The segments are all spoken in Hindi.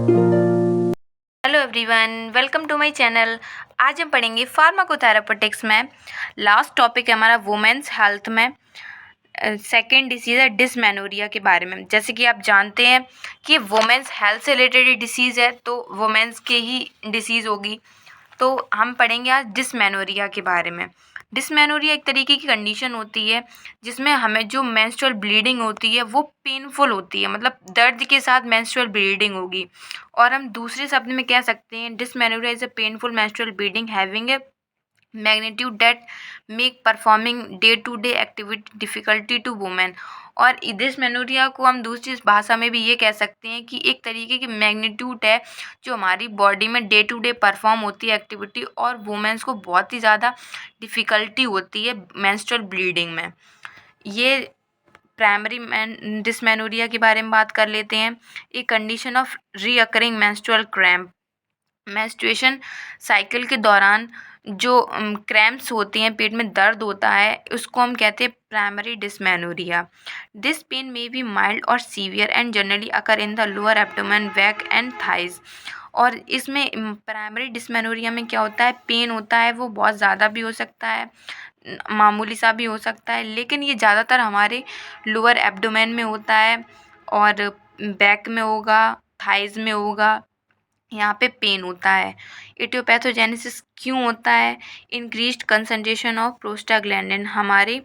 Hello everyone, welcome to my channel. आज हम पढ़ेंगे फार्माकोथेरापेटिक्स में। लास्ट टॉपिक है हमारा वुमेन्स हेल्थ में। सेकेंड डिसीज़ है डिसमेनोरिया के बारे में। जैसे कि आप जानते हैं कि वुमेन्स हेल्थ से रिलेटेड डिसीज़ है, तो वुमेन्स के ही डिसीज़ होगी। तो हम पढ़ेंगे आज डिसमेनोरिया के बारे में। डिसमेनोरिया एक तरीके की कंडीशन होती है जिसमें हमें जो मेंस्ट्रुअल ब्लीडिंग होती है वो पेनफुल होती है, मतलब दर्द के साथ मेंस्ट्रुअल ब्लीडिंग होगी। और हम दूसरे शब्द में कह सकते हैं dysmenorrhea is a painful menstrual bleeding having a magnitude that make performing day to day activity difficulty to women. और डिसमेनोरिया को हम दूसरी भाषा में भी ये कह सकते हैं कि एक तरीके की मैग्नीट्यूड है जो हमारी बॉडी में डे टू डे परफॉर्म होती है एक्टिविटी, और वुमेन्स को बहुत ही ज़्यादा डिफ़िकल्टी होती है मेंस्ट्रुअल ब्लीडिंग में। ये प्राइमरी डिसमेनोरिया के बारे में बात कर लेते हैं। ए condition of recurring menstrual cramp. Menstruation cycle के दौरान जो क्रैम्प्स होती हैं, पेट में दर्द होता है, उसको हम कहते हैं primary dysmenorrhea. This pain may be mild और severe and generally occur in the lower abdomen, back and thighs. और इसमें प्राइमरी डिसमेनोरिया में क्या होता है, पेन होता है वो बहुत ज़्यादा भी हो सकता है, मामूली सा भी हो सकता है, लेकिन ये ज़्यादातर हमारे लोअर एब्डोमेन में होता है और बैक में होगा, थाइज में होगा, यहाँ पे पेन होता है। इटियोपैथोजेनेसिस क्यों होता है? इंक्रीज्ड कंसंट्रेशन ऑफ प्रोस्टाग्लैंडिन, हमारे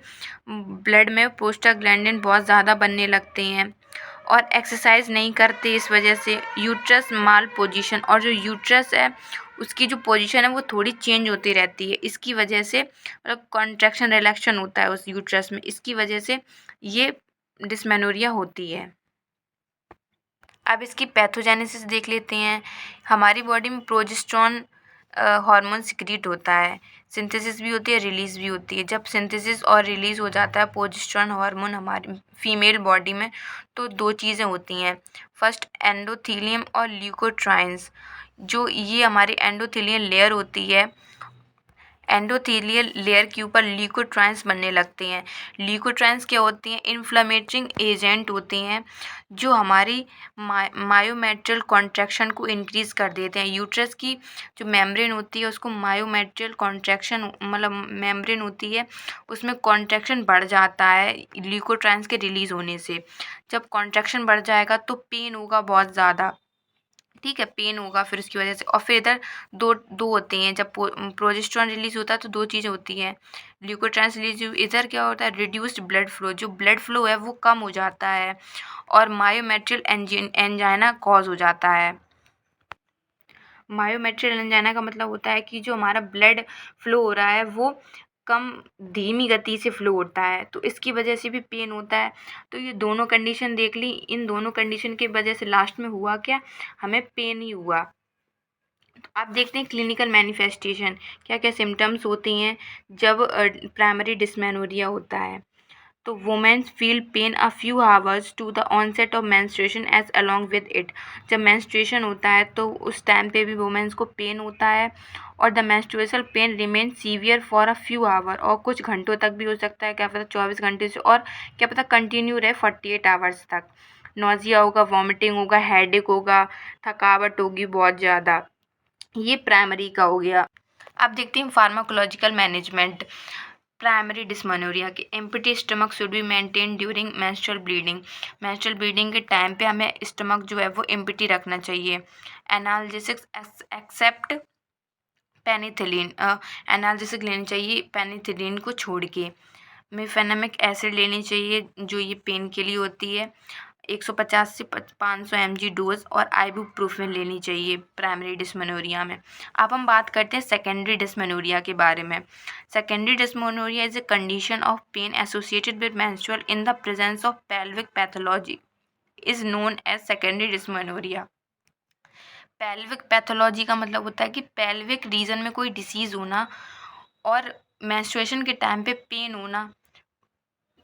ब्लड में प्रोस्टाग्लैंडिन बहुत ज़्यादा बनने लगते हैं और एक्सरसाइज नहीं करते इस वजह से। यूट्रस माल पोजीशन, और जो यूट्रस है उसकी जो पोजीशन है वो थोड़ी चेंज होती रहती है, इसकी वजह से मतलब कॉन्ट्रैक्शन रिलैक्शन होता है उस यूट्रस में, इसकी वजह से ये डिसमेनोरिया होती है। अब इसकी पैथोजेनेसिस देख लेते हैं। हमारी बॉडी में प्रोजेस्टेरॉन हार्मोन सिक्रीट होता है, सिंथेसिस भी होती है, रिलीज़ भी होती है। जब सिंथेसिस और रिलीज़ हो जाता है प्रोजेस्टेरॉन हार्मोन हमारी फीमेल बॉडी में, तो दो चीज़ें होती हैं। फर्स्ट एंडोथेलियम और ल्यूकोट्राइन्स। जो ये हमारी एंडोथेलियल लेयर होती है, एंडोथेलियल लेयर के ऊपर ल्यूकोट्राइन्स बनने लगते हैं। ल्यूकोट्राइन्स क्या होती हैं? इन्फ्लेमेटरी एजेंट होते हैं जो हमारी मायोमेट्रियल कॉन्ट्रैक्शन को इंक्रीज़ कर देते हैं। यूट्रस की जो मेम्ब्रेन होती है उसको मायोमेट्रियल कॉन्ट्रैक्शन, मतलब मेम्ब्रेन होती है उसमें कॉन्ट्रैक्शन बढ़ जाता है ल्यूकोट्राइन्स के रिलीज़ होने से। जब कॉन्ट्रैक्शन बढ़ जाएगा तो पेन होगा बहुत ज़्यादा, ठीक है, पेन होगा फिर उसकी वजह से। और फिर इधर दो दो होते हैं, जब प्रोजेस्टेरॉन रिलीज़ होता है तो दो चीज़ें होती हैं, ल्यूकोट्राइन्स रिलीज, इधर क्या होता है, रिड्यूस्ड ब्लड फ्लो, जो ब्लड फ्लो है वो कम हो जाता है और मायोमेट्रियल एंजाइना कॉज हो जाता है। मायोमेट्रियल एंजाइना का मतलब होता है कि जो हमारा ब्लड फ्लो हो रहा है वो कम धीमी गति से फ्लो होता है, तो इसकी वजह से भी पेन होता है। तो ये दोनों कंडीशन देख ली, इन दोनों कंडीशन की वजह से लास्ट में हुआ क्या, हमें पेन ही हुआ। तो आप देखते हैं क्लिनिकल मैनिफेस्टेशन क्या क्या सिम्टम्स होती हैं जब प्राइमरी डिसमेनोरिया होता है। तो women's feel pain a few hours to the onset of menstruation as along with it. जब मेंस्ट्रुएशन होता है तो उस टाइम पे भी वुमेन्स को पेन होता है और the menstrual pain remain severe for a few hour, और कुछ घंटों तक भी हो सकता है, क्या पता 24 घंटे से, और क्या पता कंटिन्यू रहे 48 आवर्स तक। नोजिया होगा, वॉमिटिंग होगा, हेडेक होगा, थकावट होगी बहुत ज़्यादा। ये प्राइमरी का हो गया। अब देखते हैं फार्माकोलॉजिकल मैनेजमेंट प्राइमरी डिसमेनोरिया के। Empty stomach should be maintain during menstrual bleeding. Menstrual bleeding के टाइम पे हमें स्टमक जो है वो एम्प्टी रखना चाहिए। एनाल्जेसिक्स एक्सेप्ट पेनिथिलिन, एनाल्जेसिक लेनी चाहिए पेनिथिलिन को छोड़ के। मिफेनमिक एसिड लेनी चाहिए जो ये पेन के लिए होती है, 150 से 500 mg डोज, और आइबुप्रोफेन लेनी चाहिए प्राइमरी डिसमेनोरिया में। अब हम बात करते हैं सेकेंडरी डिसमेनोरिया के बारे में। Secondary dysmenorrhea is a condition of pain associated with menstrual in the presence of pelvic pathology is known as secondary dysmenorrhea. Pelvic pathology का मतलब होता है कि पेल्विक रीजन में कोई डिसीज़ होना और मेंस्ट्रुएशन के टाइम पे पेन होना,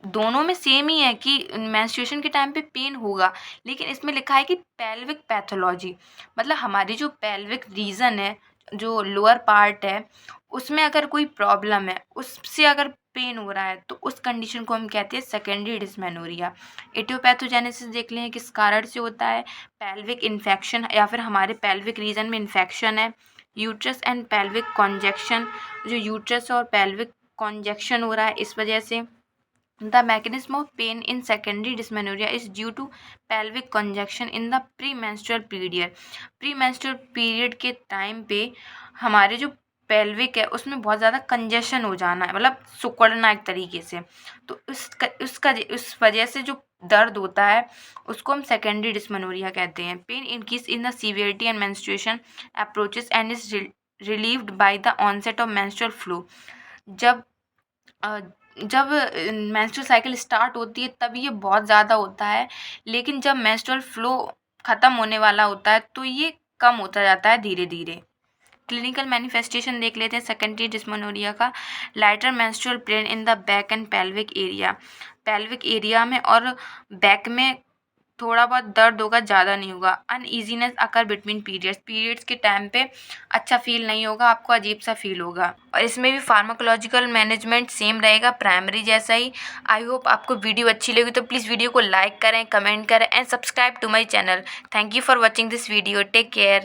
दोनों में सेम ही है कि मेंस्ट्रुएशन के टाइम पे पेन होगा, लेकिन इसमें लिखा है कि पेल्विक पैथोलॉजी, मतलब हमारी जो पेल्विक रीजन है, जो लोअर पार्ट है, उसमें अगर कोई प्रॉब्लम है, उससे अगर पेन हो रहा है, तो उस कंडीशन को हम कहते हैं सेकेंडरी डिस्मेनोरिया। एटियोपैथोजेनेसिस देख लें किस कारण से होता है, पेल्विक इन्फेक्शन या फिर हमारे पेल्विक रीजन में इन्फेक्शन है, यूट्रस एंड पेल्विक कॉन्जेक्शन, जो यूट्रस और पेल्विक कॉन्जेक्शन हो रहा है इस वजह से। The mechanism of pain in secondary dysmenorrhea is due to pelvic congestion in the premenstrual period. Premenstrual period के टाइम पे हमारे जो पेल्विक है उसमें बहुत ज़्यादा कंजेशन हो जाना है, मतलब सिकुड़ना एक तरीके से। तो उस वजह से जो दर्द होता है उसको हम सेकेंडरी डिस्मेनोरिया कहते हैं। Pain increase in the severity and menstruation approaches and is relieved by the onset of menstrual flow. जब मेंस्ट्रुअल साइकिल स्टार्ट होती है तब ये बहुत ज़्यादा होता है, लेकिन जब मेंस्ट्रुअल फ्लो ख़त्म होने वाला होता है तो ये कम होता जाता है धीरे धीरे। क्लिनिकल मैनिफेस्टेशन देख लेते हैं सेकेंडरी डिस्मेनोरिया का। Lighter menstrual pain in the back and pelvic area, pelvic area में और बैक में थोड़ा बहुत दर्द होगा, ज़्यादा नहीं होगा। Uneasiness occur between periods, periods के टाइम पे अच्छा फील नहीं होगा, आपको अजीब सा फील होगा। और इसमें भी फार्माकोलॉजिकल मैनेजमेंट सेम रहेगा, प्राइमरी जैसा ही। आई होप आपको वीडियो अच्छी लगी तो प्लीज़ वीडियो को लाइक करें, कमेंट करें and subscribe to my channel. Thank you for watching this video. Take care.